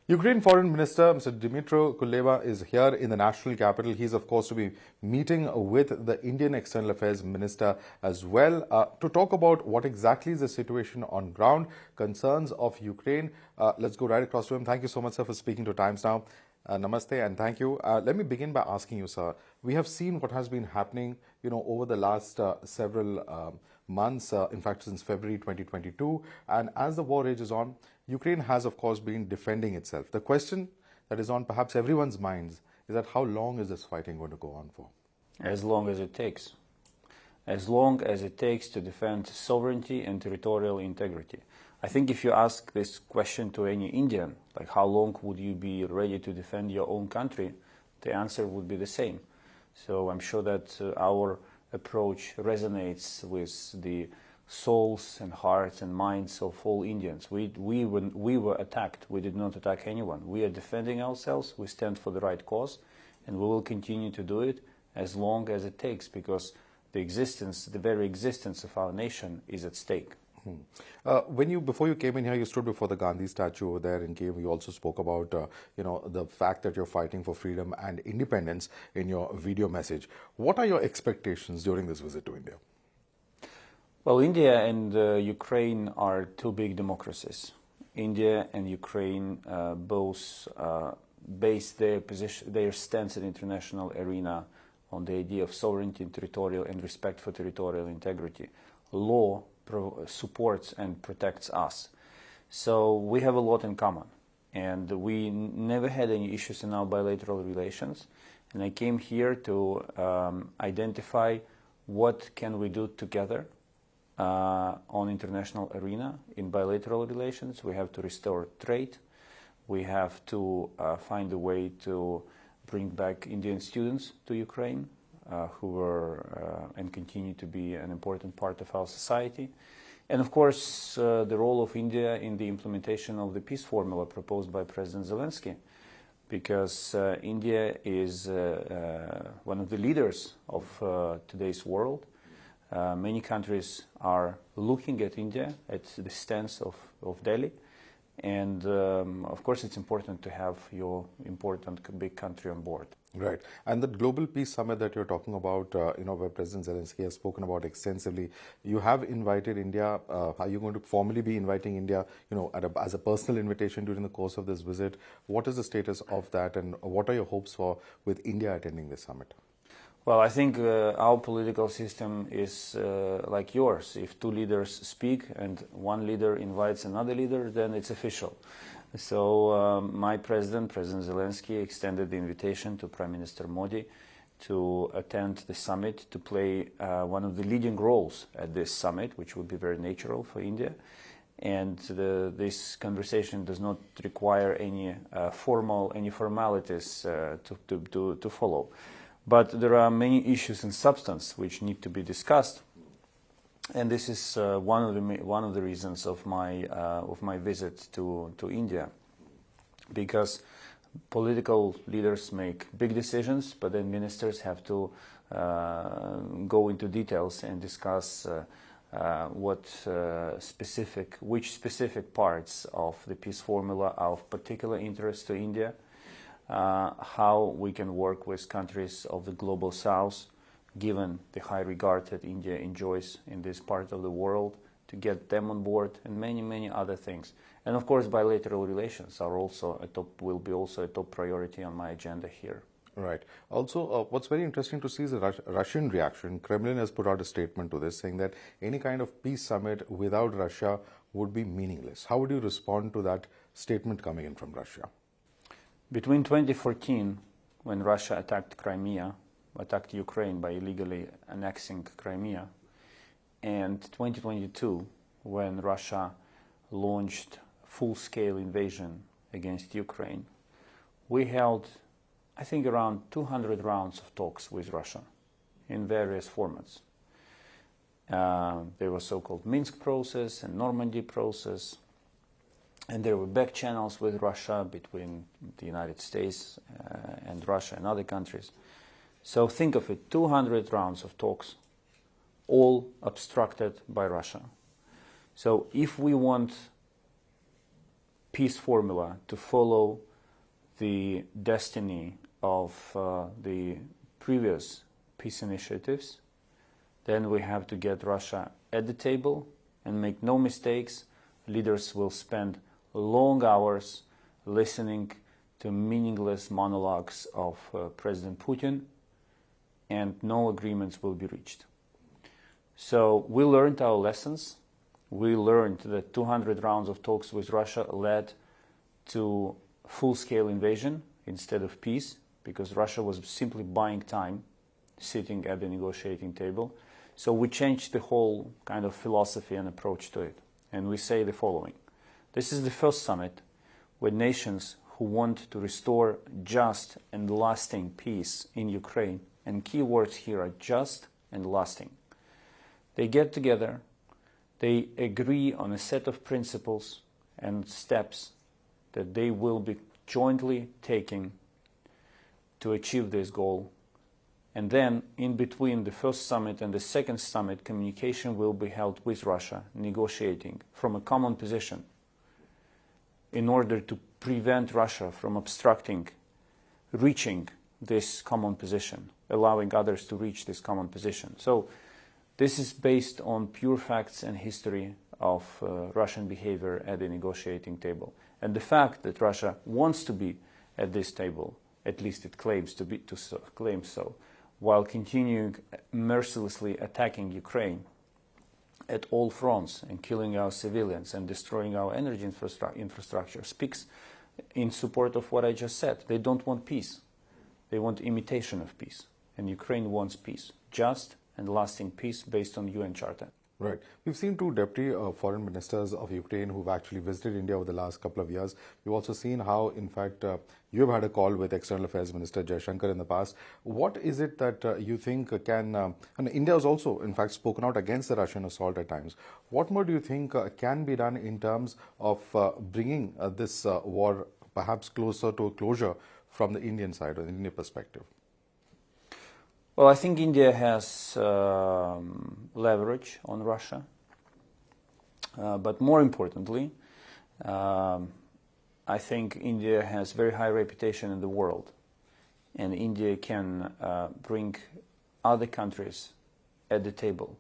Ukraine Foreign Minister Mr. Dmytro Kuleba is here in the national capital. He's, of course, to be meeting with the Indian External Affairs Minister as well to talk about what exactly is the situation on ground, concerns of Ukraine. Let's go right across to him. Thank you so much, sir, for speaking to Times Now. Namaste and thank you. Let me begin by asking you, sir, we have seen what has been happening, over the last several months, in fact, since February 2022. And as the war rages on, Ukraine has, of course, been defending itself. The question that is on perhaps everyone's minds is that how long is this fighting going to go on for? As long as it takes. As long as it takes to defend sovereignty and territorial integrity. I think if you ask this question to any Indian, like how long would you be ready to defend your own country, the answer would be the same. So I'm sure that our approach resonates with the souls and hearts and minds of all Indians. When we were attacked, we did not attack anyone. We are defending ourselves, we stand for the right cause, and we will continue to do it as long as it takes, because the very existence of our nation is at stake. Before you came in here, you stood before the Gandhi statue over there in Kiev. You also spoke about, the fact that you're fighting for freedom and independence in your video message. What are your expectations during this visit to India? Well, India and Ukraine are two big democracies. India and Ukraine both base their stance in the international arena on the idea of sovereignty, territorial and respect for territorial integrity. Law supports and protects us. So we have a lot in common. And we never had any issues in our bilateral relations. And I came here to identify what can we do together on international arena. In bilateral relations, we have to restore trade. We have to find a way to bring back Indian students to Ukraine, who were and continue to be an important part of our society. And of course, the role of India in the implementation of the peace formula proposed by President Zelensky, because India is one of the leaders of today's world. Many countries are looking at India, at the stance of Delhi, and of course it's important to have your important big country on board. Right. And the Global Peace Summit that you're talking about, where President Zelensky has spoken about extensively, you have invited India. Are you going to formally be inviting India, as a personal invitation during the course of this visit? What is the status of that, and what are your hopes for with India attending this summit? Well, I think our political system is like yours. If two leaders speak and one leader invites another leader, then it's official. So my President Zelensky, extended the invitation to Prime Minister Modi to attend the summit, to play one of the leading roles at this summit, which would be very natural for India. And this conversation does not require any formalities to follow. But there are many issues in substance which need to be discussed, and this is one of the reasons of my visit to India, because political leaders make big decisions, but then ministers have to go into details and discuss which specific parts of the peace formula are of particular interest to India. How we can work with countries of the global south, given the high regard that India enjoys in this part of the world, to get them on board, and many, many other things. And of course, bilateral relations will be also a top priority on my agenda here. Right. Also, what's very interesting to see is the Russian reaction. Kremlin has put out a statement to this, saying that any kind of peace summit without Russia would be meaningless. How would you respond to that statement coming in from Russia? Between 2014, when Russia attacked Ukraine by illegally annexing Crimea, and 2022, when Russia launched full-scale invasion against Ukraine, we held, I think, around 200 rounds of talks with Russia in various formats. There was so-called Minsk process and Normandy process. And there were back channels with Russia between the United States and Russia and other countries. So think of it, 200 rounds of talks, all obstructed by Russia. So if we want peace formula to follow the destiny of the previous peace initiatives, then we have to get Russia at the table and make no mistakes. Leaders will spend long hours listening to meaningless monologues of President Putin, and no agreements will be reached. So we learned our lessons. We learned that 200 rounds of talks with Russia led to full-scale invasion instead of peace, because Russia was simply buying time sitting at the negotiating table. So we changed the whole kind of philosophy and approach to it. And we say the following. This is the first summit where nations who want to restore just and lasting peace in Ukraine, and key words here are just and lasting, they get together, they agree on a set of principles and steps that they will be jointly taking to achieve this goal. And then, in between the first summit and the second summit, communication will be held with Russia, negotiating from a common position in order to prevent Russia from obstructing, reaching this common position, allowing others to reach this common position. So this is based on pure facts and history of Russian behavior at the negotiating table. And the fact that Russia wants to be at this table, at least it claims claims so, while continuing mercilessly attacking Ukraine at all fronts and killing our civilians and destroying our energy infrastructure, speaks in support of what I just said. They don't want peace. They want imitation of peace. And Ukraine wants peace, just and lasting peace based on UN Charter. Right. We've seen two deputy foreign ministers of Ukraine who've actually visited India over the last couple of years. We've also seen how, in fact, you have had a call with External Affairs Minister Jaishankar in the past. What is it that you think can, and India has also, in fact, spoken out against the Russian assault at times. What more do you think can be done in terms of bringing this war perhaps closer to a closure from the Indian side or the Indian perspective? Well, I think India has leverage on Russia, but more importantly, I think India has very high reputation in the world, and India can bring other countries at the table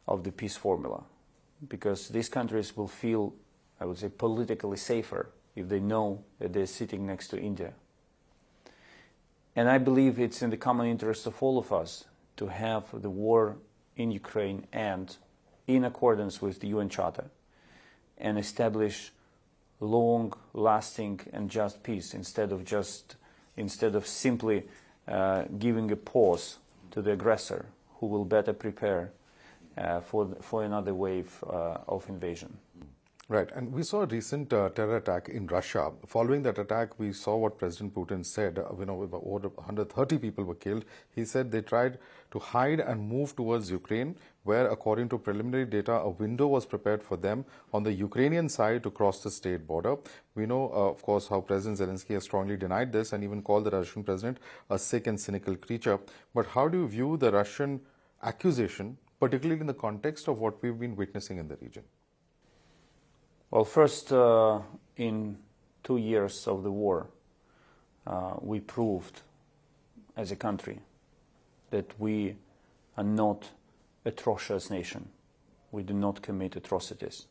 of the peace formula, because these countries will feel, I would say, politically safer if they know that they're sitting next to India. And I believe it's in the common interest of all of us to have the war in Ukraine end in accordance with the UN Charter and establish long-lasting and just peace instead of simply giving a pause to the aggressor, who will better prepare for another wave of invasion. Right, and we saw a recent terror attack in Russia. Following that attack, we saw what President Putin said. Over 130 people were killed. He said they tried to hide and move towards Ukraine, where, according to preliminary data, a window was prepared for them on the Ukrainian side to cross the state border. We know, of course, how President Zelensky has strongly denied this and even called the Russian president a sick and cynical creature. But how do you view the Russian accusation, particularly in the context of what we've been witnessing in the region? Well, first, in 2 years of the war, we proved as a country that we are not an atrocious nation. We do not commit atrocities.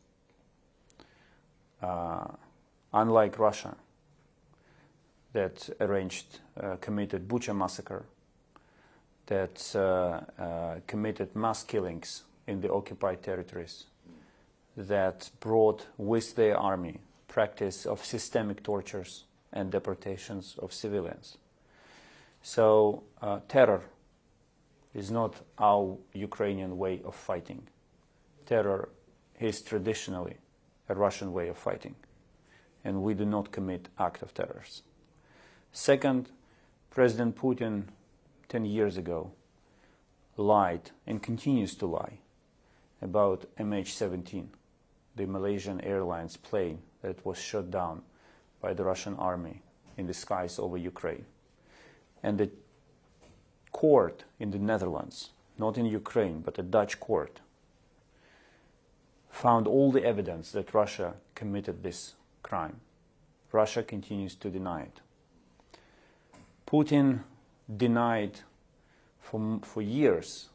Unlike Russia, that committed Bucha massacre, that committed mass killings in the occupied territories, that brought with their army practice of systemic tortures and deportations of civilians. So terror is not our Ukrainian way of fighting. Terror is traditionally a Russian way of fighting, and we do not commit acts of terror. Second, President Putin 10 years ago lied and continues to lie about MH17, the Malaysian Airlines plane that was shot down by the Russian army in the skies over Ukraine. And the court in the Netherlands, not in Ukraine, but a Dutch court, found all the evidence that Russia committed this crime. Russia continues to deny it. Putin denied for years,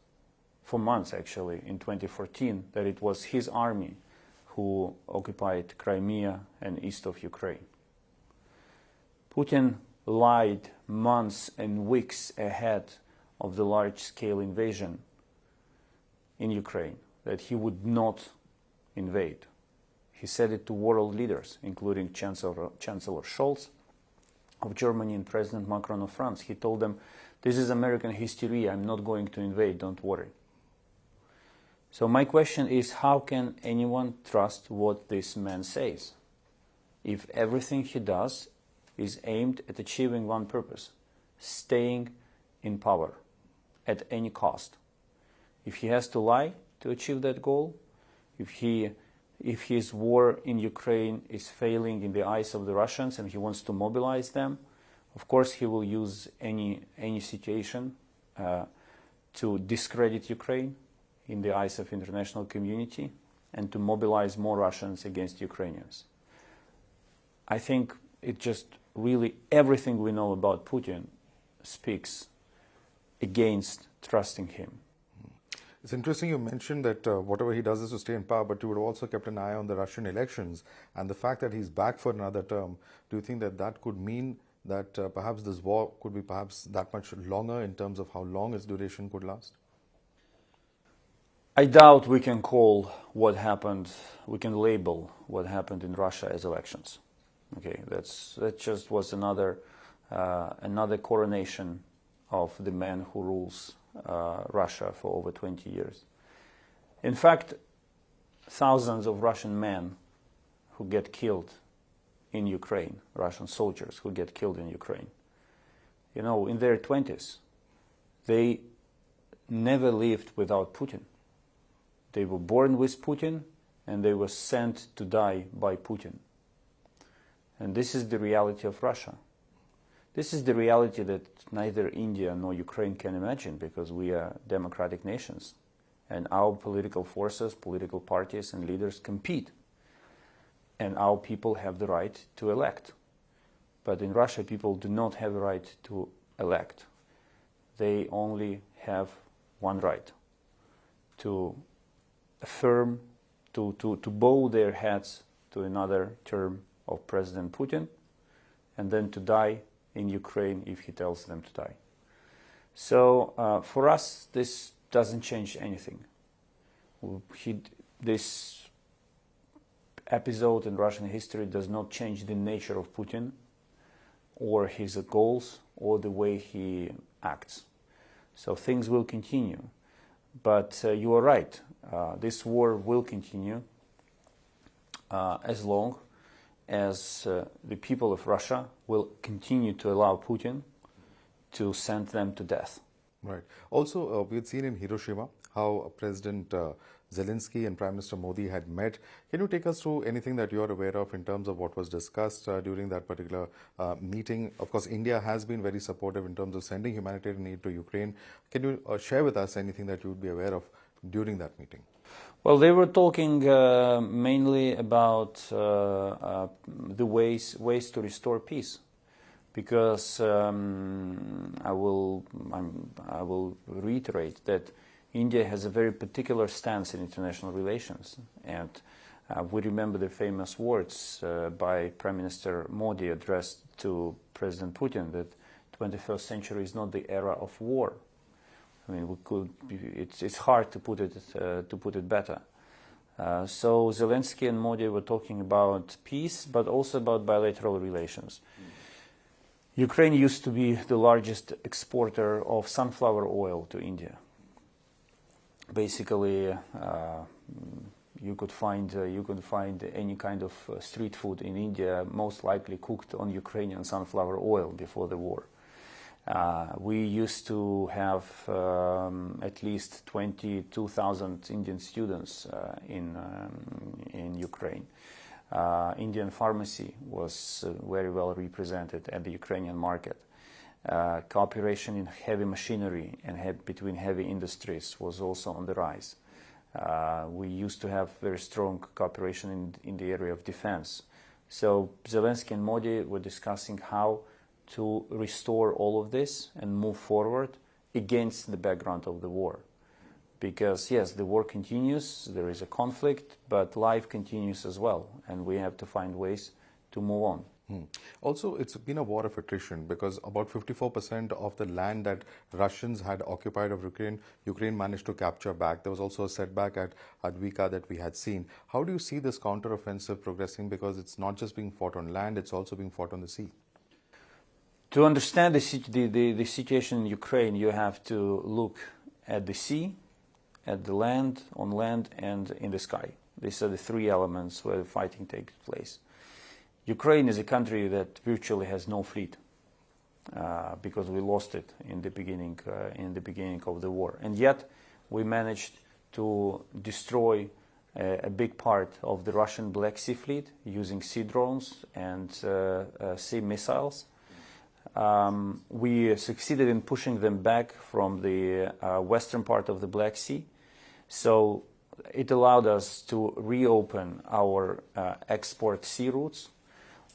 for months actually, in 2014, that it was his army who occupied Crimea and east of Ukraine. Putin lied months and weeks ahead of the large-scale invasion in Ukraine, that he would not invade. He said it to world leaders, including Chancellor Scholz of Germany and President Macron of France. He told them, "This is American hysteria, I'm not going to invade, don't worry." So my question is, how can anyone trust what this man says if everything he does is aimed at achieving one purpose: staying in power at any cost? If he has to lie to achieve that goal, if his war in Ukraine is failing in the eyes of the Russians and he wants to mobilize them, of course he will use any situation to discredit Ukraine in the eyes of international community and to mobilize more Russians against Ukrainians. I think it just really, everything we know about Putin speaks against trusting him. It's interesting you mentioned that whatever he does is to stay in power, but you would have also kept an eye on the Russian elections and the fact that he's back for another term. Do you think that that could mean that perhaps this war could be perhaps that much longer in terms of how long its duration could last? I doubt we can call what happened, we can label what happened in Russia as elections. Okay, that just was another coronation of the man who rules Russia for over 20 years. In fact, thousands of Russian men who get killed in Ukraine, Russian soldiers who get killed in Ukraine, you know, in their 20s, they never lived without Putin. They were born with Putin and they were sent to die by Putin. And this is the reality of Russia. This is the reality that neither India nor Ukraine can imagine, because we are democratic nations and our political forces, political parties and leaders compete, and our people have the right to elect. But in Russia, people do not have the right to elect. They only have one right: to affirm, to bow their heads to another term of President Putin, and then to die in Ukraine if he tells them to die. So for us, this doesn't change anything. This episode in Russian history does not change the nature of Putin or his goals or the way he acts. So things will continue. But you are right, this war will continue as long as the people of Russia will continue to allow Putin to send them to death. Right. Also, we had seen in Hiroshima how President Zelensky and Prime Minister Modi had met. Can you take us through anything that you are aware of in terms of what was discussed during that particular meeting? Of course, India has been very supportive in terms of sending humanitarian aid to Ukraine. Can you share with us anything that you would be aware of during that meeting? Well, they were talking mainly about the ways to restore peace, because I will reiterate that India has a very particular stance in international relations, and we remember the famous words by Prime Minister Modi addressed to President Putin, that 21st century is not the era of war. I mean, it's hard to put it better. So Zelensky and Modi were talking about peace, but also about bilateral relations. Ukraine used to be the largest exporter of sunflower oil to India. Basically, you could find any kind of street food in India, most likely cooked on Ukrainian sunflower oil before the war. We used to have at least 22,000 Indian students in Ukraine. Indian pharmacy was very well represented at the Ukrainian market. Cooperation in heavy machinery and between heavy industries was also on the rise. We used to have very strong cooperation in the area of defense. So Zelensky and Modi were discussing how to restore all of this and move forward against the background of the war. Because yes, the war continues, there is a conflict, but life continues as well, and we have to find ways to move on. Also, it's been a war of attrition because about 54% of the land that Russians had occupied of Ukraine managed to capture back. There was also a setback at Advika that we had seen. How do you see this counteroffensive progressing? Because it's not just being fought on land, it's also being fought on the sea. To understand the situation in Ukraine, you have to look at the sea, at the land, on land, and in the sky. These are the three elements where the fighting takes place. Ukraine is a country that virtually has no fleet because we lost it in the beginning of the war, and yet we managed to destroy a big part of the Russian Black Sea fleet using sea drones and sea missiles. We succeeded in pushing them back from the western part of the Black Sea, so it allowed us to reopen our export sea routes.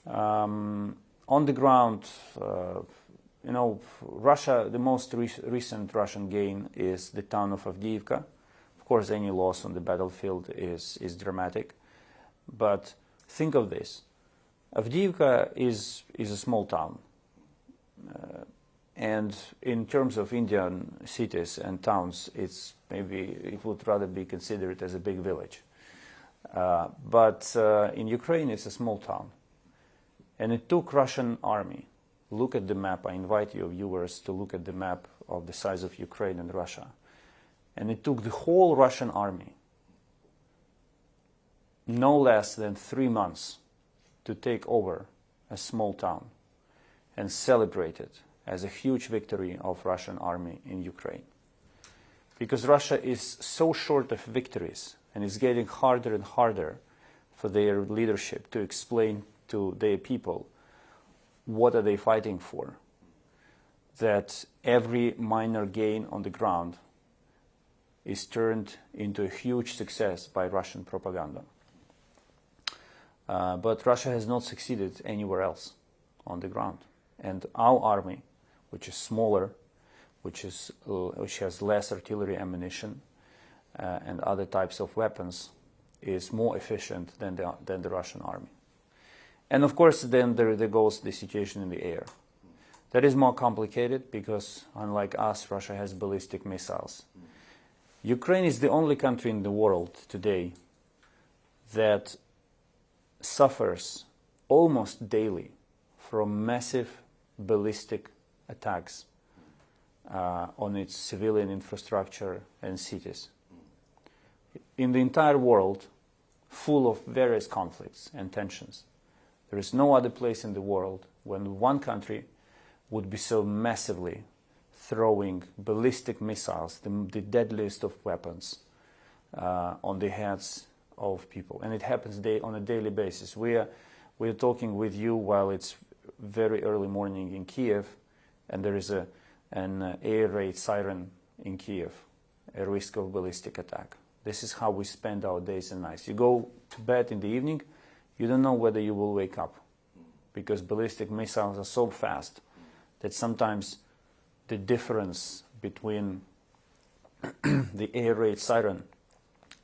On the ground, Russia, the most recent Russian gain is the town of Avdiivka. Of course, any loss on the battlefield is dramatic, but think of this. Avdiivka is a small town, and in terms of Indian cities and towns, it would rather be considered as a big village. But in Ukraine, it's a small town. And it took Russian army. Look at the map. I invite your viewers to look at the map of the size of Ukraine and Russia. And it took the whole Russian army no less than 3 months to take over a small town and celebrate it as a huge victory of Russian army in Ukraine. Because Russia is so short of victories, and it's getting harder and harder for their leadership to explain to their people what are they fighting for, that every minor gain on the ground is turned into a huge success by Russian propaganda. But Russia has not succeeded anywhere else on the ground. And our army, which is smaller, which has less artillery ammunition and other types of weapons, is more efficient than the Russian army. And of course, then there goes the situation in the air. That is more complicated because, unlike us, Russia has ballistic missiles. Ukraine is the only country in the world today that suffers almost daily from massive ballistic attacks on its civilian infrastructure and cities. In the entire world, full of various conflicts and tensions, there is no other place in the world when one country would be so massively throwing ballistic missiles, the deadliest of weapons, on the heads of people. And it happens on a daily basis. We are talking with you while it's very early morning in Kiev, and there is an air raid siren in Kiev, a risk of ballistic attack. This is how we spend our days and nights. You go to bed in the evening, you don't know whether you will wake up, because ballistic missiles are so fast that sometimes the difference between the air raid siren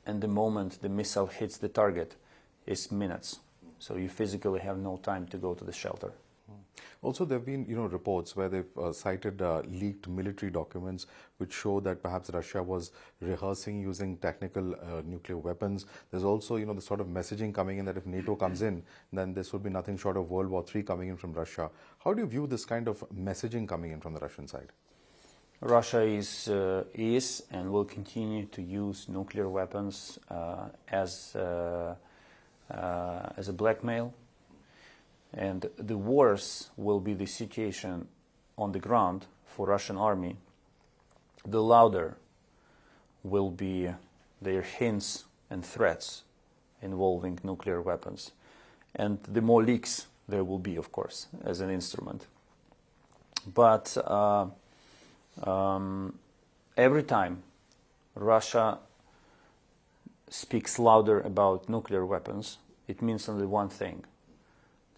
and the moment the missile hits the target is minutes. So you physically have no time to go to the shelter. Also, there have been, reports where they've cited leaked military documents which show that perhaps Russia was rehearsing using technical nuclear weapons. There's also, the sort of messaging coming in that if NATO comes in, then this would be nothing short of World War III coming in from Russia. How do you view this kind of messaging coming in from the Russian side? Russia is and will continue to use nuclear weapons as a blackmail. And the worse will be the situation on the ground for Russian army, the louder will be their hints and threats involving nuclear weapons. And the more leaks there will be, of course, as an instrument. But every time Russia speaks louder about nuclear weapons, it means only one thing,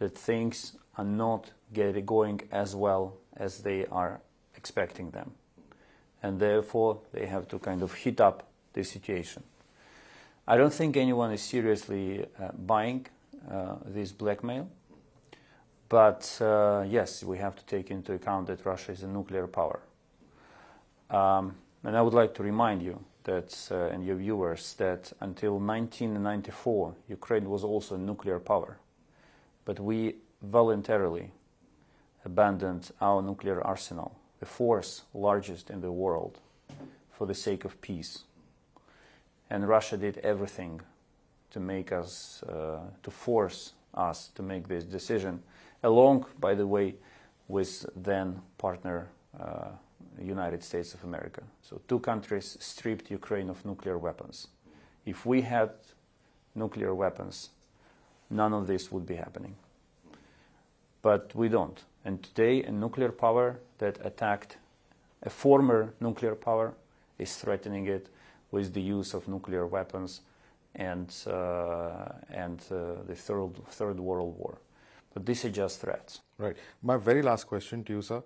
that things are not going as well as they are expecting them. And therefore, they have to kind of heat up the situation. I don't think anyone is seriously buying this blackmail. But yes, we have to take into account that Russia is a nuclear power. And I would like to remind you that, and your viewers, that until 1994, Ukraine was also a nuclear power. But we voluntarily abandoned our nuclear arsenal, the fourth largest in the world, for the sake of peace. And Russia did everything to make us, to force us to make this decision, along, by the way, with then partner United States of America. So two countries stripped Ukraine of nuclear weapons. If we had nuclear weapons, none of this would be happening. But we don't. And today, a nuclear power that attacked a former nuclear power is threatening it with the use of nuclear weapons and the third World War. But these are just threats. Right. My very last question to you, sir.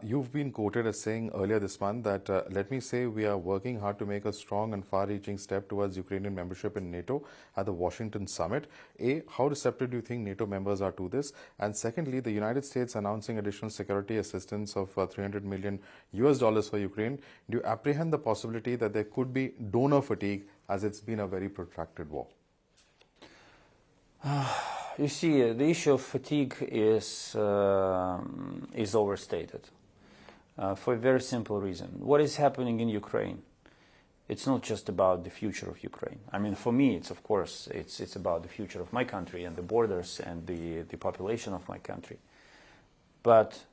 You've been quoted as saying earlier this month that, let me say, we are working hard to make a strong and far-reaching step towards Ukrainian membership in NATO at the Washington summit. A, how receptive do you think NATO members are to this? And secondly, the United States announcing additional security assistance of $300 million for Ukraine. Do you apprehend the possibility that there could be donor fatigue as it's been a very protracted war? You see, the issue of fatigue is overstated for a very simple reason. What is happening in Ukraine? It's not just about the future of Ukraine. I mean, for me, it's of course it's about the future of my country and the borders and the population of my country. But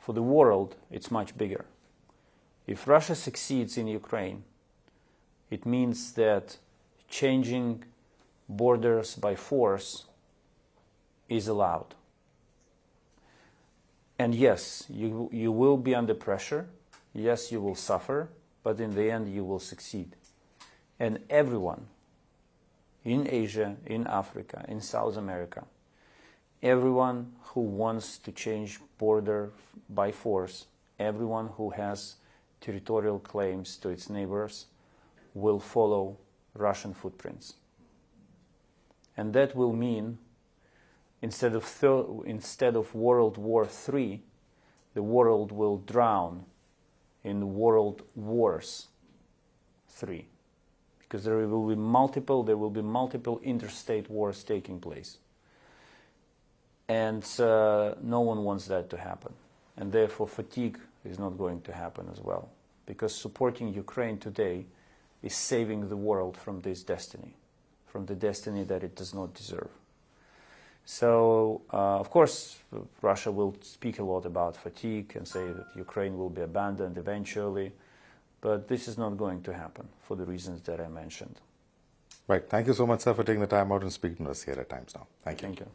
for the world, it's much bigger. If Russia succeeds in Ukraine, it means that changing borders by force is allowed. And yes, you will be under pressure. Yes, you will suffer, but in the end you will succeed. And everyone in Asia, in Africa, in South America, everyone who wants to change border by force, everyone who has territorial claims to its neighbors will follow Russian footprints. And that will mean instead of World War III, the world will drown in World Wars III, because there will be multiple interstate wars taking place, and no one wants that to happen, and therefore fatigue is not going to happen as well, because supporting Ukraine today is saving the world from this destiny, from the destiny that it does not deserve. So, of course, Russia will speak a lot about fatigue and say that Ukraine will be abandoned eventually, but this is not going to happen for the reasons that I mentioned. Right. Thank you so much, sir, for taking the time out and speaking to us here at Times Now. Thank you. Thank you.